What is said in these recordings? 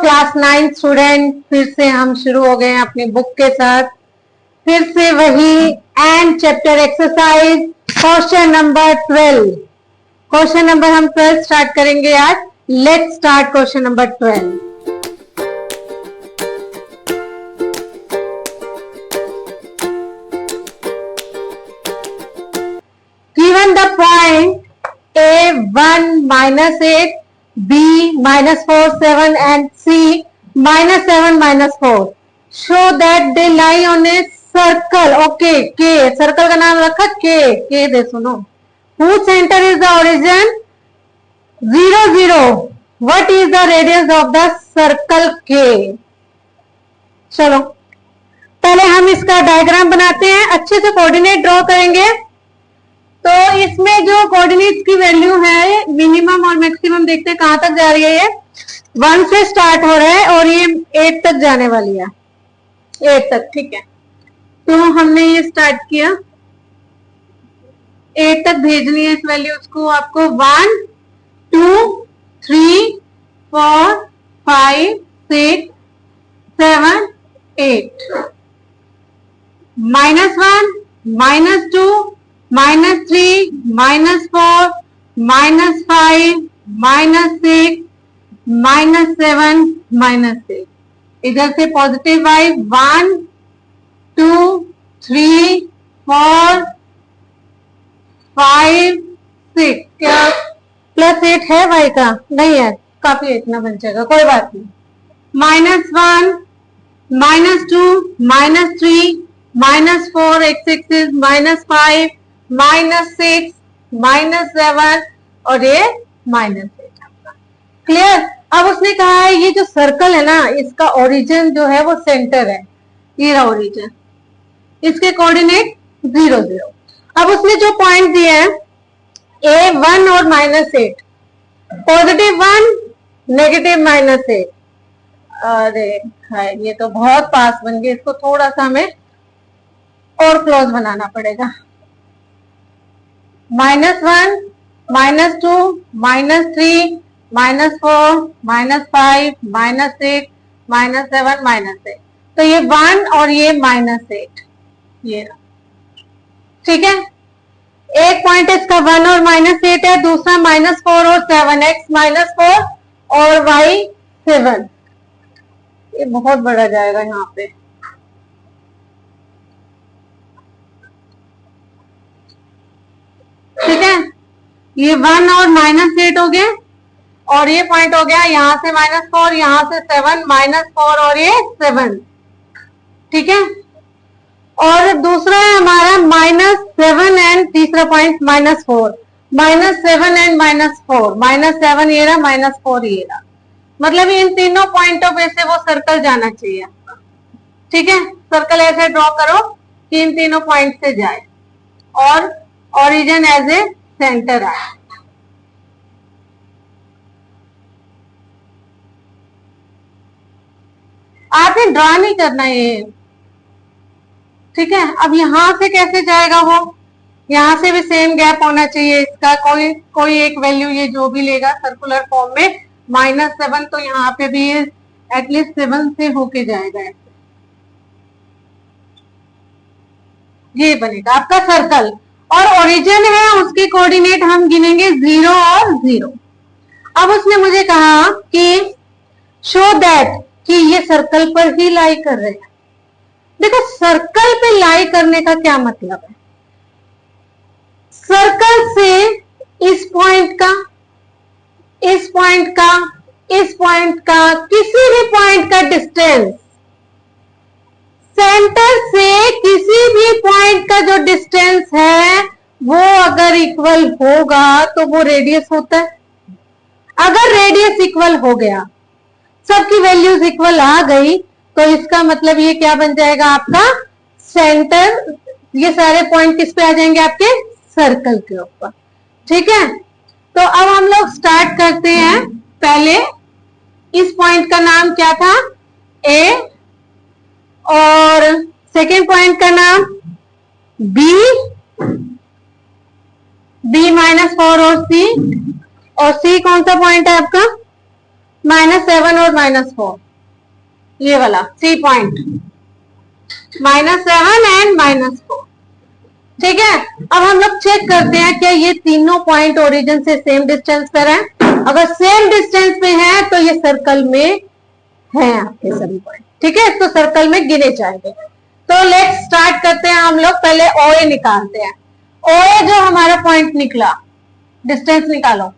Class 9 student, फिर से हम शुरू हो गए हैं अपनी बुक के साथ। फिर से वही and chapter exercise question number 12। Question number हम 12 स्टार्ट करेंगे आज। Let's start question number 12। Given the point A1 minus 8, B minus 4, 7 and C minus 7 minus 4. Show that they lie on a circle. Okay, K. Circle का नाम रखा K. K दे सुनो. Whose center is the origin? 0, 0. What is the radius of the circle K? चलो पहले हम इसका diagram बनाते हैं, अच्छे से कोऑर्डिनेट ड्रॉ करेंगे। तो इसमें जो कोऑर्डिनेट्स की वैल्यू है मिनिमम और मैक्सिमम देखते हैं कहां तक जा रही है। ये 1 से स्टार्ट हो रहा है और ये 8 तक जाने वाली है, 8 तक। ठीक है, तो हमने ये स्टार्ट किया, 8 तक भेजनी है इस वैल्यूज को आपको। 1 2 3 4 5 6 7 8 -1 -2 -3 -4 -5 -6 -7 -8। इधर से पॉजिटिव वाइज 1 2 3 4 5 6। क्या +8 है y का? नहीं है, काफी इतना बन जाएगा, कोई बात नहीं। -1 -2 -3 -4 x-axis -5 -6 -7 और ये -8। क्लियर? अब उसने कहा है ये जो सर्कल है ना, इसका ओरिजिन जो है वो सेंटर है, ये रहा ओरिजिन, इसके कोऑर्डिनेट 0 0। अब उसने जो पॉइंट दिए हैं A1 और -8, +1 -8। अरे हाय, ये तो बहुत पास बन गए, इसको थोड़ा सा हमें और क्लोज बनाना पड़ेगा। -1 -2 -3 -4 -5 -6 -7 -8। तो ये 1 और ये -8, ये ठीक है। एक पॉइंट इसका 1 और -8 है, दूसरा -4 और 7, x -4 और y 7। ये बहुत बड़ा जाएगा यहाँ पे। ठीक है, ये 1 और -8 हो गया और ये पॉइंट हो गया यहाँ से -4, यहाँ से 7, -4 और ये 7। ठीक है, और दूसरा है हमारा -7 एंड तीसरा पॉइंट -4, -7 एंड -4, -7 ये रहा, -4 ये रहा। मतलब इन तीनों पॉइंटों पे से वो सर्कल जाना चाहिए। ठीक है, सर्कल ऐसे ड्रॉ करो कि इन तीनों पॉइंट से जाए और ओरिजिन एज ए सेंटर आए। आपने ड्रॉ नहीं करना ये। ठीक है, अब यहां से कैसे जाएगा वो? यहां से भी सेम गैप होना चाहिए इसका, कोई एक वैल्यू ये जो भी लेगा सर्कुलर फॉर्म में -7, तो यहाँ पे भी ये एटलीस्ट 7 से होके जाएगा ऐसे। ये बनेगा आपका सर्कल और ओरिजिन है, उसके कोऑर्डिनेट हम गिनेंगे 0 और 0। अब उसने मुझे कहा कि शो दैट कि ये सर्कल पर ही लाई कर रहे हैं। देखो सर्कल पे लाई करने का क्या मतलब है? सर्कल से इस पॉइंट का, इस पॉइंट का, इस पॉइंट का, किसी भी पॉइंट का डिस्टेंस, सेंटर से किसी भी पॉइंट का जो डिस्टेंस है वो अगर इक्वल होगा तो वो रेडियस होता है। अगर रेडियस इक्वल हो गया, सबकी वैल्यूज इक्वल आ गई, तो इसका मतलब ये क्या बन जाएगा आपका सेंटर। ये सारे पॉइंट किस पे आ जाएंगे? आपके सर्कल के ऊपर। ठीक है, तो अब हम लोग स्टार्ट करते हैं। पहले इस पॉइंट का नाम क्या था? A, और सेकेंड पॉइंट का नाम B, B -4 और C, और C कौन सा पॉइंट है आपका? -7 और -4, ये वाला सी पॉइंट, -7 एंड -4। ठीक है, अब हम लोग चेक करते हैं क्या ये तीनों पॉइंट ओरिजिन से सेम डिस्टेंस पर है। अगर सेम डिस्टेंस पे है तो ये सर्कल में है आपके सभी पॉइंट। ठीक है, तो सर्कल में गिने जाएंगे। तो लेट्स स्टार्ट करते हैं हम लोग। पहले OA निकालते हैं। OA जो हमारा पॉइंट निकला, डिस्टेंस निकालो।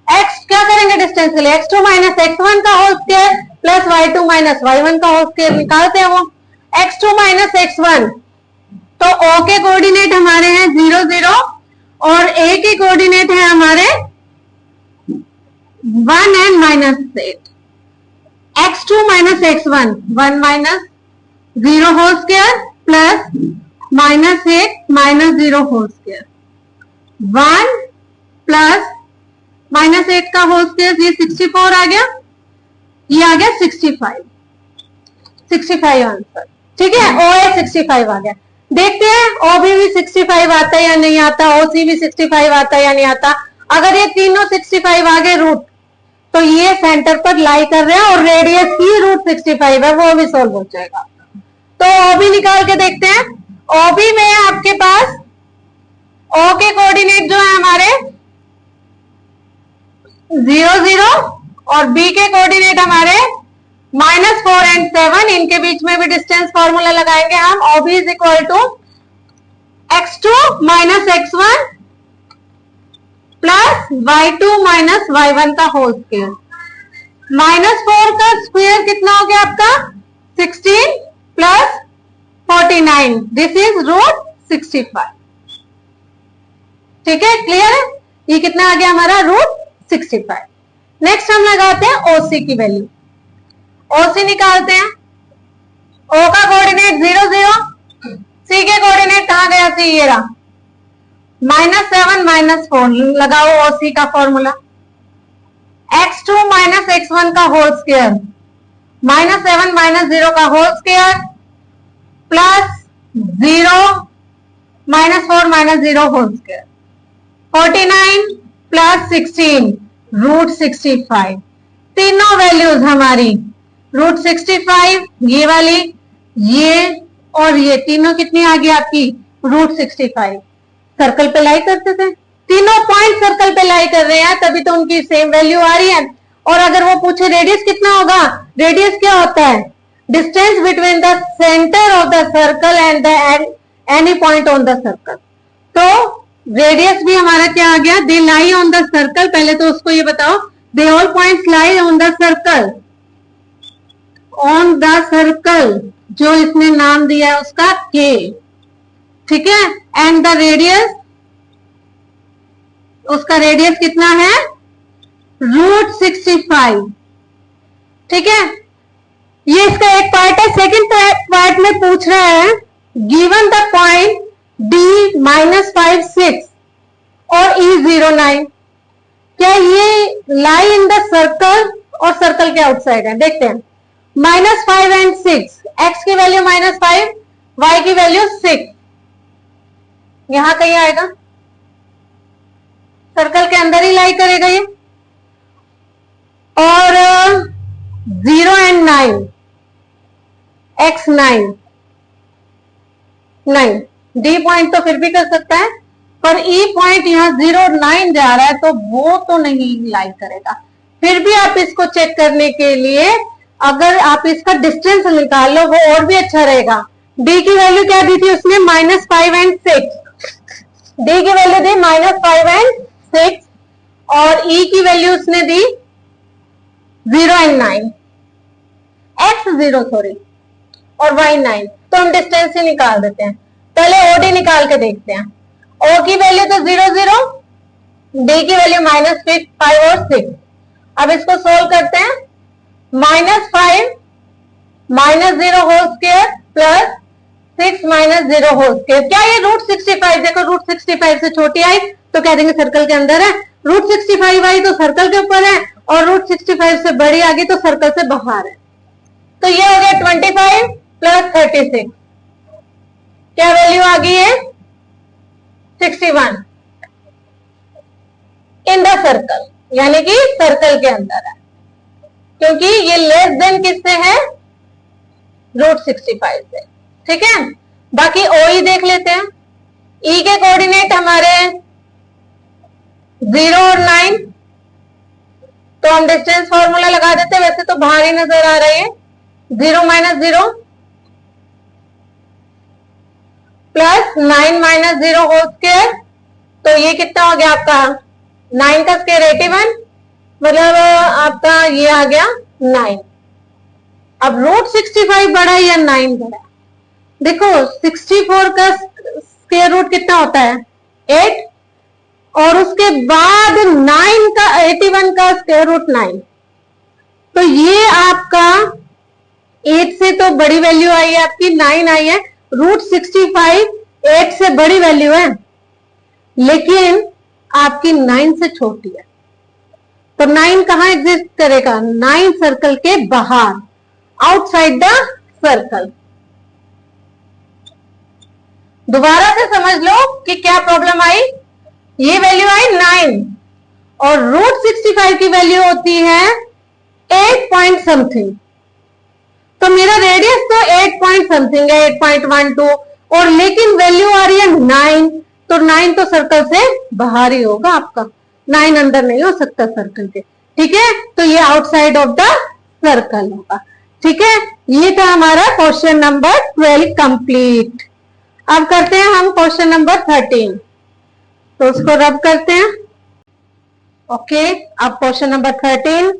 x क्या करेंगे डिस्टेंस के लिए, x2 माइनस x1 का whole square plus y2 minus y1 का होल स्क्वायर निकालते हैं वो। x2 माइनस x1, तो O के कोऑर्डिनेट हमारे हैं 0 0 और A के कोऑर्डिनेट है हमारे 1 and -8। x2 minus x1, 1 minus 0 whole square plus -8 minus 0 whole square, 1 plus -8 का होल स्क्वायर, ये 64 आ गया, ये आ गया 65 आंसर। ठीक है, OA 65 आ गया। देखते हैं OB भी 65 आता है या नहीं आता, OC भी 65 आता है या नहीं आता। अगर ये तीनों 65 आ गए रूट, तो ये सेंटर पर लाई कर रहे हैं और रेडियस की रूट 65 है, वो भी सॉल्व हो जाएगा। तो OB निकाल के देखते हैं। OB में आपके पास O के कोऑर्डिनेट जो है हमारे 0 0 और B के कोऑर्डिनेट हमारे -4 एंड 7, इनके बीच में भी डिस्टेंस फॉर्मूला लगाएंगे हम। OB is equal to x2 minus x1 plus y2 minus y1 का होल स्क्वायर। -4 का स्क्वायर कितना हो गया आपका 16 प्लस 49, दिस इज रूट 65। ठीक है, क्लियर है, ये कितना आ गया हमारा रूट 65। नेक्स्ट हम लगाते हैं OC की वैल्यू। OC निकालते हैं। O का कोऑर्डिनेट 0 0, C के कोऑर्डिनेट कहां गया, C ये रहा, -7 -4 लगाओ OC का फॉर्मूला। x2 माइनस x1 का होल स्क्वायर, -7 -0 का whole square plus 0 -4 -0 whole square, 49 plus 16 root 65। तीनों वैल्यूज हमारी रूट 65, ये वाली, ये और ये तीनों कितनी आ गई आपकी रूट 65। सर्कल पे लाई करते थे, तीनों पॉइंट सर्कल पे लाई कर रहे हैं, तभी तो उनकी सेम वैल्यू आ रही है। और अगर वो पूछे रेडियस कितना होगा, रेडियस क्या होता है, distance between the centre of the circle and the any point on the circle. तो रेडियस भी हमारा क्या आ गया, दे लाई ऑन द सर्कल। पहले तो उसको ये बताओ, they all points lie on the circle, on the circle, जो इसने नाम दिया है उसका K। ठीक है, एंड द रेडियस, उसका रेडियस कितना है रूट 65। ठीक है, ये इसका एक पार्ट है। सेकंड पार्ट में पूछ रहा है गिवन द पॉइंट D -5 6 और E 0 9, क्या ये लाई इन द सर्कल और सर्कल के आउटसाइड है। देखते हैं, -5 एंड 6, x की वैल्यू -5, y की वैल्यू 6, यहां कहीं आएगा, सर्कल के अंदर ही लाई करेगा ये। और 0 एंड 9, x 9, D पॉइंट तो फिर भी कर सकता है, पर E पॉइंट यहाँ 0 9 जा रहा है, तो वो तो नहीं लाई करेगा। फिर भी आप इसको चेक करने के लिए अगर आप इसका डिस्टेंस निकाल लो, वो और भी अच्छा रहेगा। D की वैल्यू क्या दी थी उसने, -5 एंड 6, D की वैल्यू दी -5 एंड 6 और E की वैल्यू उसने दी 0 एंड 9, x 0 सॉरी और y 9, तो हम डिस्टेंस ही निकाल देते हैं। पहले OD निकाल के देखते हैं। O की वैल्यू तो 0 0, D की वैल्यू -5 और 6। अब इसको सोल्व करते हैं, -5 -0 whole square plus 6 -0 whole square, क्या ये रूट 65, देखो रूट 65 से छोटी आई तो कह देंगे सर्कल के अंदर है, रूट 65 आई तो सर्कल के ऊपर है, और रूट 65 से बड़ी आ गई तो सर्कल से बाहर है। तो ये हो गया 25 प्लस 36, क्या वैल्यू आ गई है 61 इन द सर्कल, यानी कि सर्कल के अंदर है। क्योंकि ये लेस देन किससे है, √65 से। ठीक है, बाकी OE देख लेते हैं। E के कोऑर्डिनेट हमारे 0 और 9, तो हम डिस्टेंस फॉर्मूला लगा देते हैं, वैसे तो बाहर ही नजर आ रहे हैं। 0 - 0 प्लस 9 - 0 होल स्क्वायर, तो ये कितना हो गया आपका 9 का स्क्वायर 81, मतलब आपका ये आ गया 9। अब √65 बढ़ा या 9 बढ़ा, देखो 64 का स्क्वायर रूट कितना होता है 8, और उसके बाद 9 का 81 का स्क्वायर रूट 9, तो ये आपका 8 से तो बड़ी वैल्यू आई है आपकी, 9 आई है। √65 8 से बड़ी वैल्यू है, लेकिन आपकी 9 से छोटी है, तो 9 कहां एग्जिस्ट करेगा, 9 सर्कल के बाहर, आउटसाइड द सर्कल। दोबारा से समझ लो कि क्या प्रॉब्लम आई। ये वैल्यू आई 9 और √65 की वैल्यू होती है 8 पॉइंट समथिंग, तो मेरा रेडियस तो 8 पॉइंट समथिंग है, 8.12, और लेकिन वैल्यू आ रही है 9, तो 9 तो सर्कल से बाहर ही होगा आपका, 9 अंदर नहीं हो सकता सर्कल के। ठीक है, तो ये आउटसाइड ऑफ द सर्कल होगा। ठीक है, ये था हमारा क्वेश्चन नंबर 12 कंप्लीट। अब करते हैं हम क्वेश्चन नंबर 13, तो उसको रब करते हैं। ओके, अब question number 13,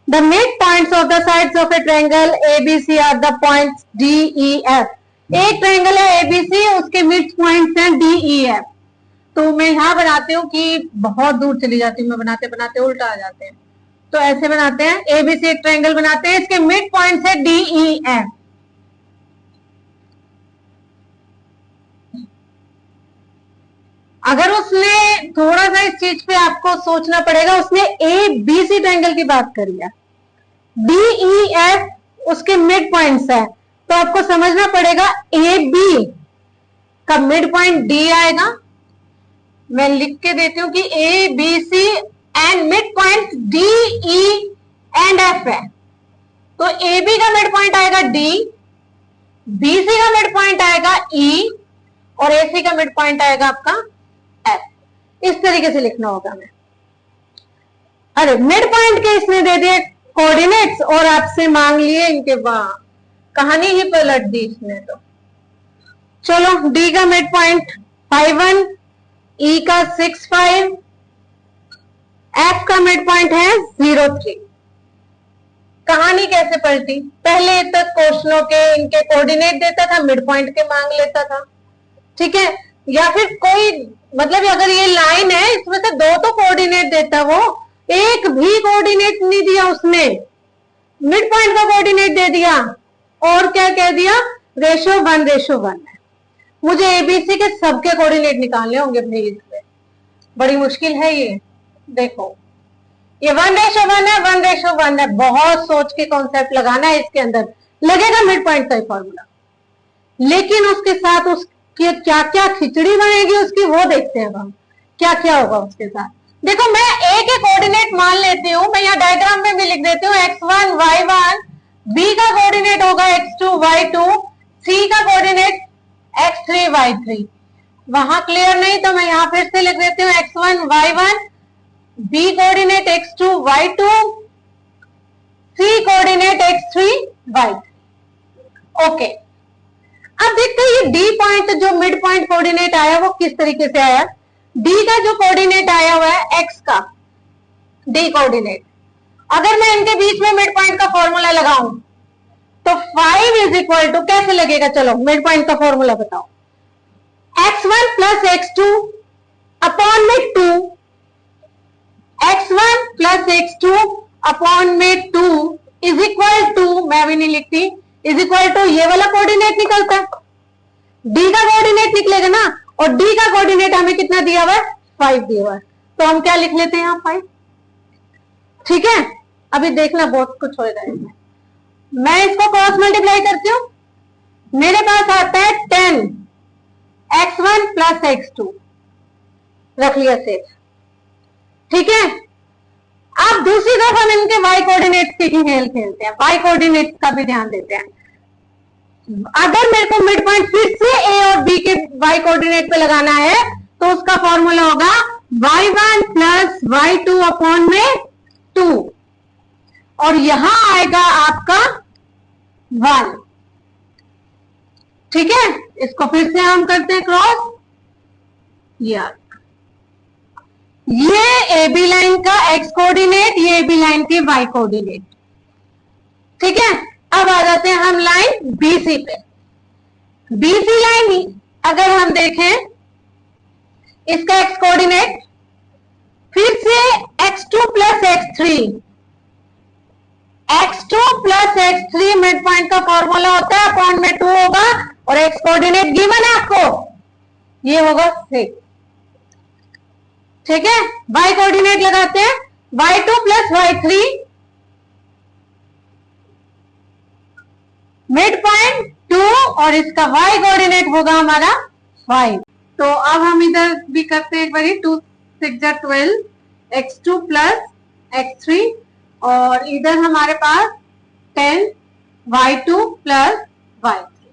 the mid points of the sides of a triangle ABC are the points DEF। एक ट्रायंगल है ABC, उसके मिड पॉइंट्स हैं DEF। तो मैं यहां बनाती हूँ कि बहुत दूर चली जाती हूँ, मैं बनाते बनाते उल्टा आ जाते हैं, तो ऐसे बनाते हैं। ABC एक ट्रायंगल बनाते हैं, इसके मिड पॉइंट्स है DEF। अगर उसने थोड़ा सा इस चीज पे आपको सोचना पड़ेगा, उसने ABC ट्रायंगल की बात करी है, DEF उसके मिड पॉइंट्स है, तो आपको समझना पड़ेगा AB का मिड पॉइंट D आएगा। मैं लिख के देती हूँ कि ABC and mid point DE and F है, तो AB का मिड पॉइंट आएगा D, BC का मिड पॉइंट आएगा E, और AC का मिड पॉइंट आएगा आपका F। इस तरीके से लिखना होगा मैं। अरे मिड पॉइंट के इसने दे दिए कोऑर्डिनेट्स और आपसे मांग लिए इनके, वहां कहानी ही पलट दी इसने। तो चलो, D का मिड पॉइंट 5.1, E का 6.5, F का मिड पॉइंट है 0.3। कहानी कैसे पलटी, पहले तक क्वेश्चनों के इनके कोऑर्डिनेट देता था, मिड पॉइंट के मांग लेता था। ठीक है, या फिर कोई मतलब अगर ये लाइन है इसमें से 2 तो कोऑर्डिनेट देता, वो एक भी कोऑर्डिनेट नहीं दिया उसने, मिड पॉइंट का कोऑर्डिनेट दे दिया, और क्या कह दिया रेशो 1:1 है। मुझे ABC के सबके कोऑर्डिनेट निकालने होंगे भाई, इसमें बड़ी मुश्किल है ये। देखो ये 1:1 है, 1:1 है, बहुत सोच के कॉन्सेप्ट लगाना है इसके अंदर, लगेगा मिड पॉइंट का ही फॉर्मूला, लेकिन उसके साथ उसकी क्या क्या खिचड़ी बनेगी उसकी, वो देखते हैं हम क्या क्या होगा उसके साथ। देखो मैं A के कोऑर्डिनेट मान लेती हूँ, मैं यहाँ डायग्राम में भी लिख देती हूँ x1 y1, B का कोऑर्डिनेट होगा x2 y2, C का कोऑर्डिनेट x3 y3। वहां क्लियर नहीं तो मैं यहाँ फिर से लिख देती हूँ x1 y1, B coordinate x2 y2, C coordinate x3 y3। Okay, अब देखते हैं ये D पॉइंट जो मिड पॉइंट कोऑर्डिनेट आया वो किस तरीके से आया। D का जो कोऑर्डिनेट आया हुआ है x का D कोऑर्डिनेट, अगर मैं इनके बीच में मिड पॉइंट का फॉर्मूला लगाऊं तो 5 इज इक्वल टू कैसे लगेगा, चलो मिड पॉइंट का फॉर्मूला बताओ। x1 प्लस x2 अपॉन में 2, x1 प्लस x2 अपॉन में 2 इज इक्वल टू, मैं भी नहीं लिखती, इज इक्वल टू ये वाला कोऑर्डिनेट निकलता है, D का कोऑर्डिनेट निकलेगा ना, और D का कोऑर्डिनेट हमें कितना दिया हुआ है 5 दिया हुआ है, तो हम क्या लिख लेते हैं यहाँ 5। ठीक है, अभी देखना बहुत कुछ होगा इसमें। मैं इसको क्रॉस मल्टीप्लाई करती हूँ, मेरे पास आता है 10 x1 प्लस x2, रख लिया सेव। ठीक है, अब दूसरी तरफ हम इनके y कोऑर्डिनेट की खेल खेलते हैं, y कोऑर्डिनेट का भी ध्यान देते हैं। अगर मेरे को मिड पॉइंट फिर से a और b के y कोऑर्डिनेट पे लगाना है तो उसका फॉर्मूला होगा y1 प्लस y2 अपॉन में 2, और यहां आएगा आपका 1। ठीक है, इसको फिर से हम करते हैं क्रॉस। ये ए बी लाइन का x कोऑर्डिनेट, ये ए बी लाइन की y कोऑर्डिनेट। ठीक है, अब आ जाते हैं हम लाइन BC पे। BC लाइन अगर हम देखें इसका x कोऑर्डिनेट फिर से x2 plus x3, x2 plus x3 mid point का फॉर्मूला होता है, अपॉन में 2 होगा, और x कोऑर्डिनेट गिवन है आपको, ये होगा 6। ठीक है, y कोऑर्डिनेट लगाते हैं y2 plus y3, mid point 2, और इसका y कोऑर्डिनेट होगा हमारा 5। तो अब हम इधर भी करते हैं एक बारी, 2 6 12, x2 प्लस x3, और इधर हमारे पास 10 y2 प्लस y3।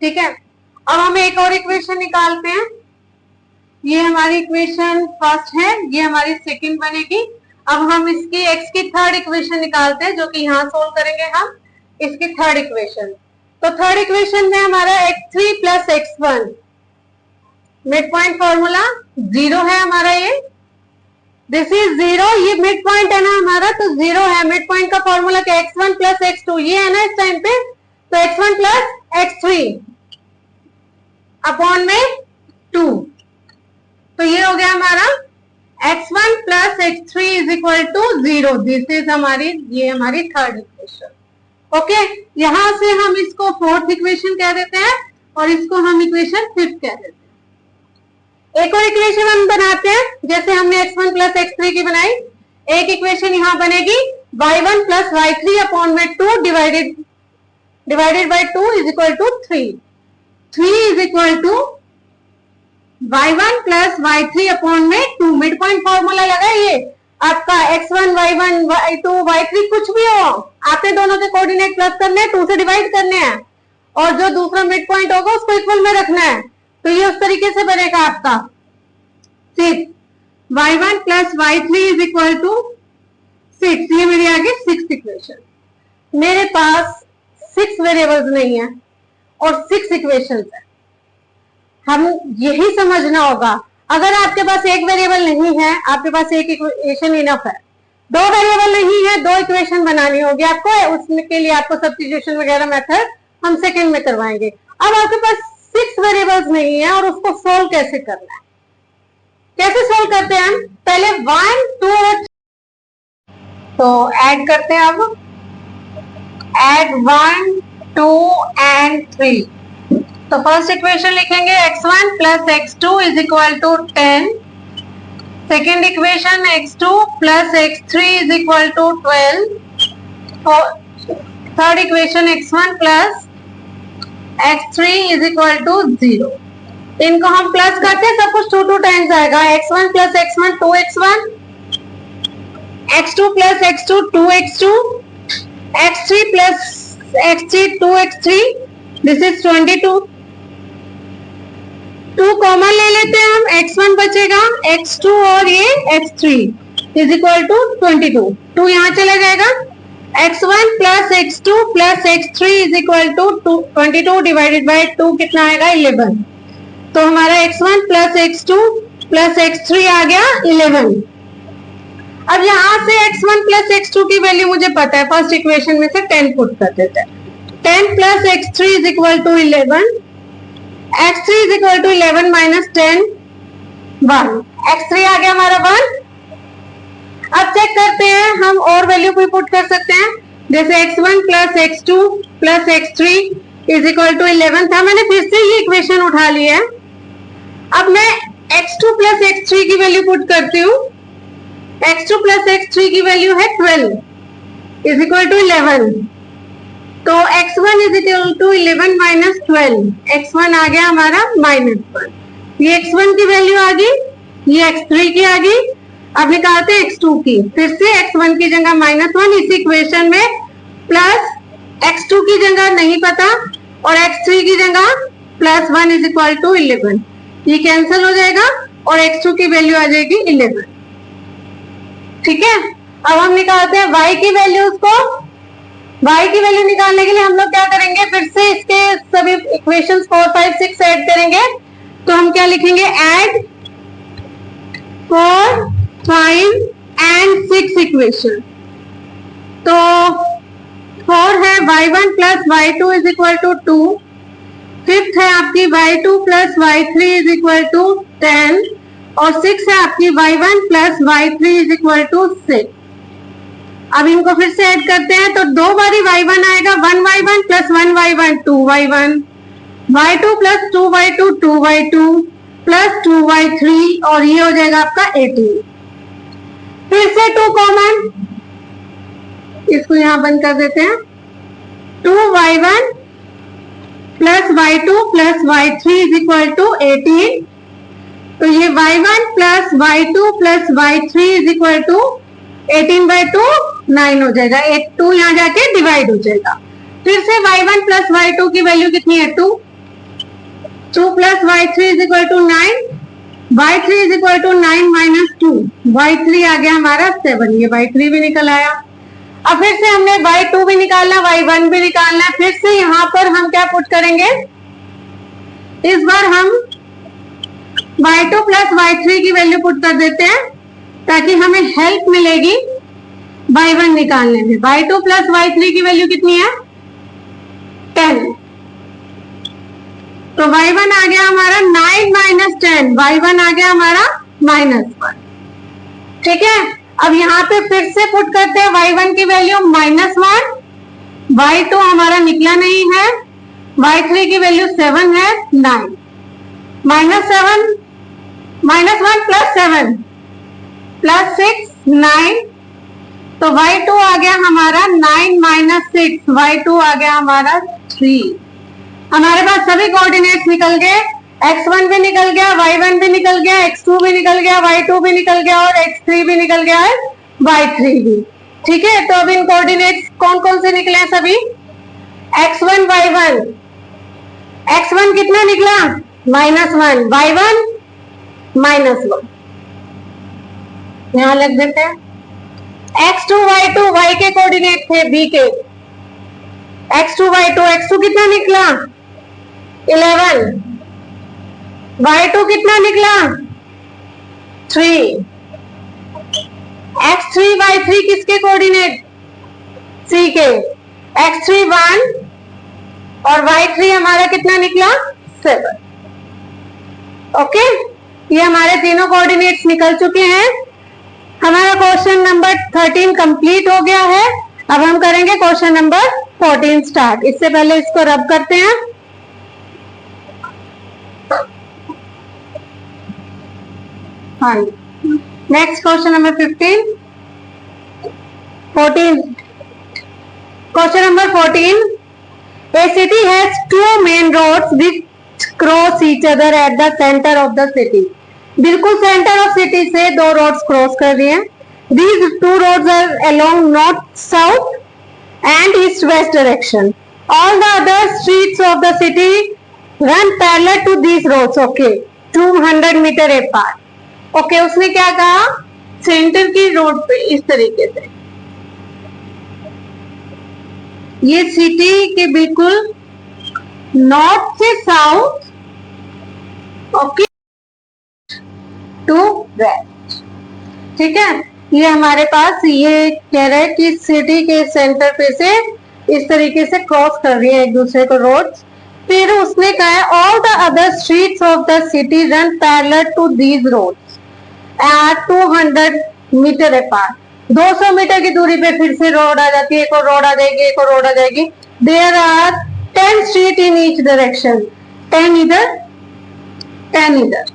ठीक है, अब हम एक और इक्वेशन निकालते हैं। ये हमारी इक्वेशन फर्स्ट है, ये हमारी सेकंड बनेगी। अब हम इसकी x की थर्ड इक्वेशन निकालते हैं, जो कि यहाँ सोल्व करेंगे हम इसकी थर्ड इक्वेशन। तो थर्ड इक्वेशन में हमारा x3 plus x1, mid point formula 0 है हमारा, ये दिस इज 0, ये मिड पॉइंट है ना हमारा, तो 0 है। मिड पॉइंट का फॉर्मूला क्या, x1 प्लस x2, ये है ना इस टाइम पे, तो x1 प्लस x3 अपॉन में 2, तो ये हो गया हमारा x1 plus x3 is equal to 0। This is हमारी, ये हमारी थर्ड इक्वेशन। ओके, यहां से हम इसको फोर्थ इक्वेशन कह देते हैं और इसको हम इक्वेशन फिफ्थ कह देते हैं। एक और इक्वेशन हम बनाते हैं, जैसे हमने x1 प्लस x3 की बनाई, एक इक्वेशन यहां बनेगी y1 प्लस y3 अपॉन में 2 divided by 2 is equal to 3। 3 is equal to y1 plus y3 upon में 2। मिड पॉइंट फॉर्मूला लगाइए, आपका x1 y1 y2 y3 कुछ भी हो, आपने दोनों के कोऑर्डिनेट प्लस करने हैं, 2 से डिवाइड करने हैं, और जो दूसरा मिड पॉइंट होगा उसको इक्वल में रखना है। तो ये उस तरीके से बनेगा आपका 6, y1 plus y3 is equal to 6। ये मेरी आगे 6th इक्वेशन। मेरे पास 6 वेरिएबल्स नहीं है और 6 इक्वेशंस है, हम यही समझना होगा। अगर आपके पास एक वेरिएबल नहीं है, आपके पास एक इक्वेशन इनफ है। 2 वेरिएबल नहीं है, 2 इक्वेशन बनानी होगी आपको, उसमें के लिए आपको सब्स्टिट्यूशन वगैरह मेथड हम सेकंड में करवाएंगे। अब आपके पास 6 वेरिएबल्स नहीं है और उसको सोल्व कैसे करना है, कैसे सोल्व करते हैं हम, पहले 1 2 और तो ऐड करते हैं। अब ऐड 1 2 एंड 3, तो फर्स्ट इक्वेशन लिखेंगे x1 plus x2 is equal to 10, second equation x2 plus x3 is equal to 12, third equation x1 plus x3 is equal to 0। इनको हम प्लस करते हैं, सब कुछ 2 टाइम्स आएगा। x1 plus x1 2x1, x2 plus x2 2x2, x3 plus x3 2x3, this is 22। 2 common ले लेते हैं हम, x1 बचेगा, x2 और ये x3 इज इक्वल टू 22। 2 यहाँ चला जाएगा, x1 plus x2 plus x3 is equal to 22 divided by 2 कितना आएगा 11। तो हमारा x1 plus x2 plus x3 आ गया 11। अब यहाँ से x1 प्लस x2 की वैल्यू मुझे पता है, फर्स्ट इक्वेशन में से 10 पुट कर देते हैं। 10 plus x3 is equal to 11, x3 is equal to 11 minus 10 1, x3 आ गया हमारा 1। अब चेक करते हैं, हम और वैल्यू भी पुट कर सकते हैं, जैसे x1 plus x2 plus x3 is equal to 11 था, मैंने फिर से ये इक्वेशन उठा ली है। अब मैं x2 प्लस x3 की वैल्यू पुट करती हूँ, x2 प्लस x3 की वैल्यू है 12 इज इक्वल टू 11, तो x1 is equal to 11 minus 12, x1 आ गया हमारा -1। ये x1 की वैल्यू आ गई, ये x3 की आ गई। अब निकालते हैं x2 की, फिर से x1 की जगह -1 इस इक्वेशन में, प्लस x2 की जगह नहीं पता और x3 की जगह +1 इज इक्वल टू 11। ये कैंसिल हो जाएगा और x2 की वैल्यू आ जाएगी 11। ठीक है, अब हम निकालते हैं y की वैल्यूज को। y की वैल्यू निकालने के लिए हम लोग क्या करेंगे, फिर से इसके सभी इक्वेशंस 4, 5, 6 ऐड करेंगे। तो हम क्या लिखेंगे, ऐड 4, 5 एंड 6 इक्वेशन। तो 4 है y1 plus y2 is equal to 2, fifth है आपकी y2 plus y3 is equal to 10 और 6 है आपकी y1 plus y3 is equal to 6। अब इनको फिर से ऐड करते हैं तो 2 बारी y1 आएगा, 1y1 plus 1y1 2y1, y2 plus 2y2 2y2 plus 2y3 और ये हो जाएगा आपका 18। फिर से 2 कॉमन, इसको यहां बंद कर देते हैं। 2y1 plus y2 plus y3 is equal to 18। तो ये y1 plus y2 plus y3 is equal to 18/2 9 हो जाएगा। 2 यहाँ जाके डिवाइड हो जाएगा। फिर से y1 प्लस y2 की वैल्यू कितनी है 2, 2 plus y3 is equal to 9, y3 is equal to 9 minus 2, y3 आ गया हमारा 7, ये y3 भी निकल आया। अब फिर से हमने y2 भी निकालना, y1 भी निकालना है। फिर से यहाँ पर हम क्या पुट करेंगे, इस बार हम y2 प्लस y3 की वैल्यू पुट कर देते हैं ताकि हमें हेल्प मिलेगी y1 निकालने में। y2 प्लस y3 की वैल्यू कितनी है 10, तो y1 आ गया हमारा 9 माइनस 10, y1 आ गया हमारा -1। ठीक है, अब यहाँ पे फिर से पुट करते हैं y1 की वैल्यू -1, y2 हमारा निकला नहीं है, y3 की वैल्यू 7 है 9, -7 -1 प्लस 7 प्लस 6 9, तो y2 आ गया हमारा 9 माइनस 6, y2 आ गया हमारा 3। हमारे पास सभी कोऑर्डिनेट्स निकल गए, x1 भी निकल गया, y1 भी निकल गया, x2 भी निकल गया, y2 भी निकल गया और x3 भी निकल गया है, y3 भी। ठीक है, तो अब इन कोऑर्डिनेट्स कौन कौन से निकले हैं सभी, x1 y1, x1 कितना निकला -1, y1 -1, यहां लग देते हैं। x2 y2 y के कोऑर्डिनेट थे b के, x2 y2, x2 कितना निकला 11, y2 कितना निकला 3, x3 y3 किसके कोऑर्डिनेट c के, x3 1 और y3 हमारा कितना निकला 7। ओके, ये हमारे तीनों कोऑर्डिनेट्स निकल चुके हैं। हमारा क्वेश्चन नंबर 13 कंप्लीट हो गया है। अब हम करेंगे क्वेश्चन नंबर 14 स्टार्ट। इससे पहले इसको रब करते हैं। हाँ, next question number 14। Question number 14, a city has 2 main roads which cross each other at the center of the city। बिल्कुल सेंटर ऑफ सिटी से 2 रोड्स क्रॉस कर रही हैं। These 2 roads are along north south and east west direction. All the other streets of the city run parallel to these roads. Okay, 200 meter apart. Okay, उसने क्या कहा, centre की road पे इस तरीके से, ये सिटी के बिल्कुल नॉर्थ से साउथ, ओके, टू वेस्ट। ठीक है, ये हमारे पास ये कह रहा है कि सिटी के सेंटर पे से इस तरीके से क्रॉस कर रही है एक दूसरे को रोड्स। फिर उसने कहा है all the other streets of the city run parallel to these roads at 200 metre apart. 200 metre की दूरी पे फिर से रोड आ जाती है, एक और रोड आ जाएगी, एक और रोड आ जाएगी। There are 10 street in each direction, 10 इधर 10 इधर।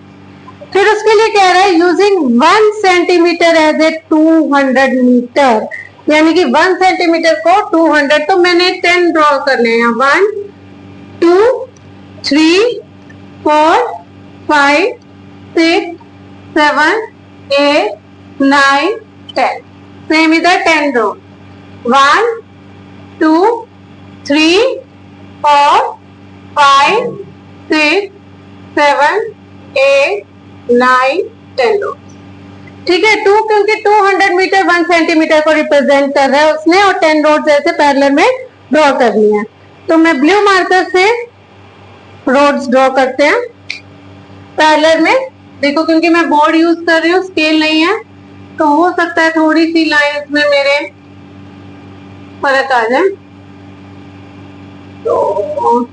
फिर उसके लिए कह रहा है using 1 centimetre as a 200 metre, यानी कि 1 सेंटीमीटर को 200, तो मैंने 10 ड्रॉ करने हैं। 1 2 3 4 5 6 7 8 9, 10. Same इधर 10 rows. 1, 2, 3, 4, 5, 6, 7, 8, 9, 10 rows. ठीक है, 2 क्योंकि 200 मीटर 1 सेंटीमीटर को रिप्रेजेंट कर रहा है उसने, और 10 रोड्स ऐसे पैरेलल में ड्रॉ करनी है। तो मैं ब्लू मार्कर से रोड्स ड्रॉ करते हैं पैरेलल में। देखो क्योंकि मैं बोर्ड यूज कर रही हूँ, स्केल नहीं है, तो हो सकता है थोड़ी सी लाइंस में मेरे फर्क आ जाए, तो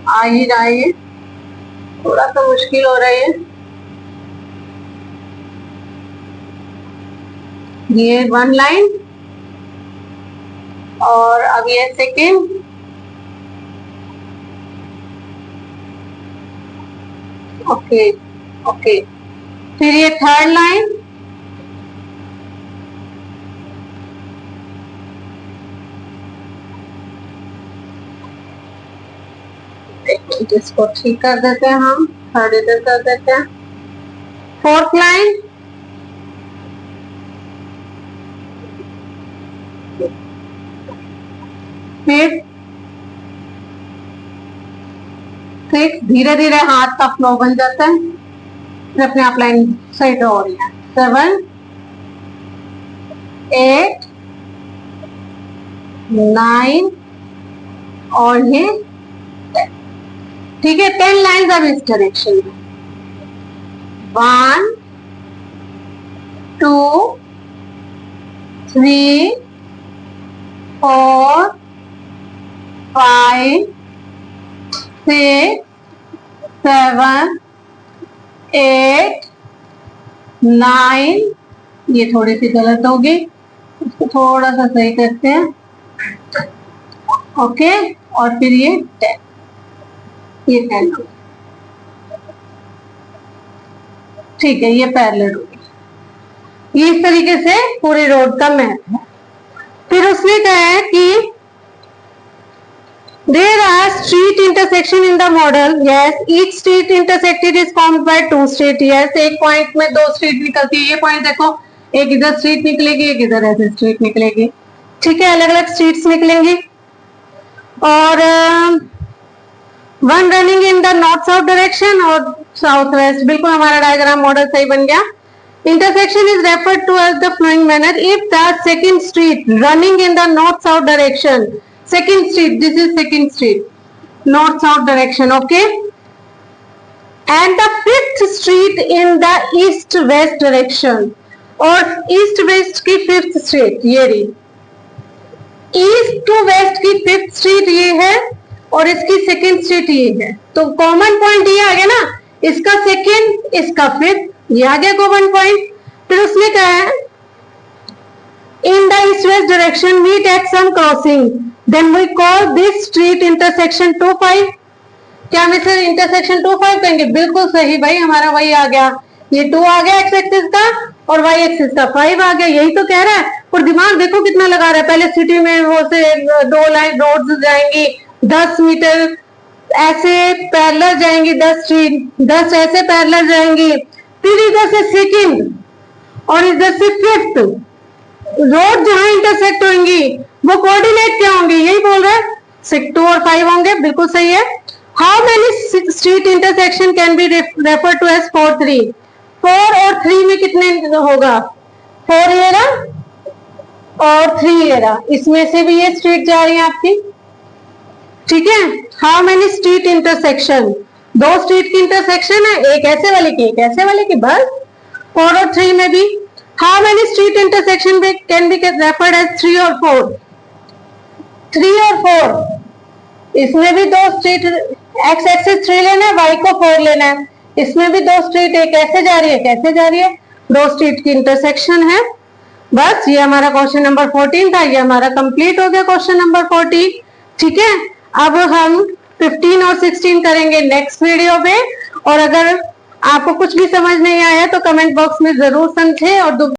आ ही रहा है, थोड़ा सा मुश्किल हो रहा है। ये 1 लाइन और अब ये सेकेंड, ओके ओके, फिर ये 3rd लाइन, इसको ठीक कर देते हैं, हम 3rd इधर कर देते हैं। 4th लाइन, फिर 6, धीरे धीरे हाथ का फ्लो बन जाता है, फिर अपने आप लाइन सही ड्रॉ हो रही है। 7, 8, 9 और ये 10। ठीक है, 10 लाइन्स अब इस डायरेक्शन में। 1, 2, 3, 4, 5, 6, 7, 8, 9, ये थोड़ी सी गलत होगी, इसको थोड़ा सा सही करते हैं, ओके, और फिर ये 10, ये 10 हो, ठीक है, ये पैरेलल हो गई। ये इस तरीके से पूरी रोड का मैप है। फिर उसने कहा है कि there are street intersection in the model. Yes, each street intersected is formed by 2 street. Yes, एक पॉइंट में 2 स्ट्रीट निकलती है। ये पॉइंट देखो, एक इधर स्ट्रीट निकलेगी, एक इधर ऐसे स्ट्रीट निकलेगी। ठीक है, अलग अलग स्ट्रीट्स निकलेंगी। और one running in the north south direction और साउथ वेस्ट। बिल्कुल हमारा डायग्राम मॉडल सही बन गया। Intersection is referred to as the flowing manner if the second street running in the north south direction, second street, this is second street, north south direction, okay, and the 5th street in the east west direction, और east west की 5th street ये रही, east to west की 5th street ये है और इसकी second street ये है। तो कॉमन पॉइंट ये आ गया ना, इसका सेकेंड, इसका 5th, ये आ गया कॉमन पॉइंट। फिर उसने कहा है in the east west direction meet at some crossing, then we call this street intersection 2-5। क्या हम इसे इंटरसेक्शन 2-5 कहेंगे? बिल्कुल सही भाई, हमारा वही आ गया, ये 2 आ गया एक्स एक्सिस का और वाई एक्सिस का 5 आ गया, यही तो कह रहा है। और दिमाग देखो कितना लगा रहा है, पहले सिटी में वो से 2 लाइन रोड्स जाएंगी 10 मीटर, ऐसे पैरेलल जाएंगी 10 स्ट्रीट, 10 ऐसे पैरेलल जाएंगी, फिर इधर से सेकंड और इधर से 5th रोड जहां इंटरसेक्ट होंगी वो कोऑर्डिनेट क्या होंगे, यही बोल रहा है, 6, 2 और 5 होंगे, बिल्कुल सही है। How many street intersection can be refer to as 4, 3? 4 और 3 में कितने होगा? 4 ये रहा और 3 ये रहा, इसमें से भी ये स्ट्रीट जा रही है आपकी। ठीक है, how many street intersection? 2 street की इंटरसेक्शन है, एक ऐसे वाले की, एक ऐसे वाले की, बस। 4 और 3 में भी। How many street intersection can be referred as 3 और 4? 3 और 4, इसमें भी 2 स्ट्रीट, एक्स एक्सिस 3 लेना है, वाई को 4 लेना है, इसमें भी 2 स्ट्रीट, एक ऐसे जा रही है, कैसे जा रही है, 2 स्ट्रीट की इंटरसेक्शन है। बस ये हमारा क्वेश्चन नंबर 14 था, ये हमारा कंप्लीट हो गया क्वेश्चन नंबर 14। ठीक है, अब हम 15 और 16 करेंगे नेक्स्ट वीडियो में, और अगर आपको कुछ भी समझ नहीं आया तो कमेंट बॉक्स में जरूर समझे और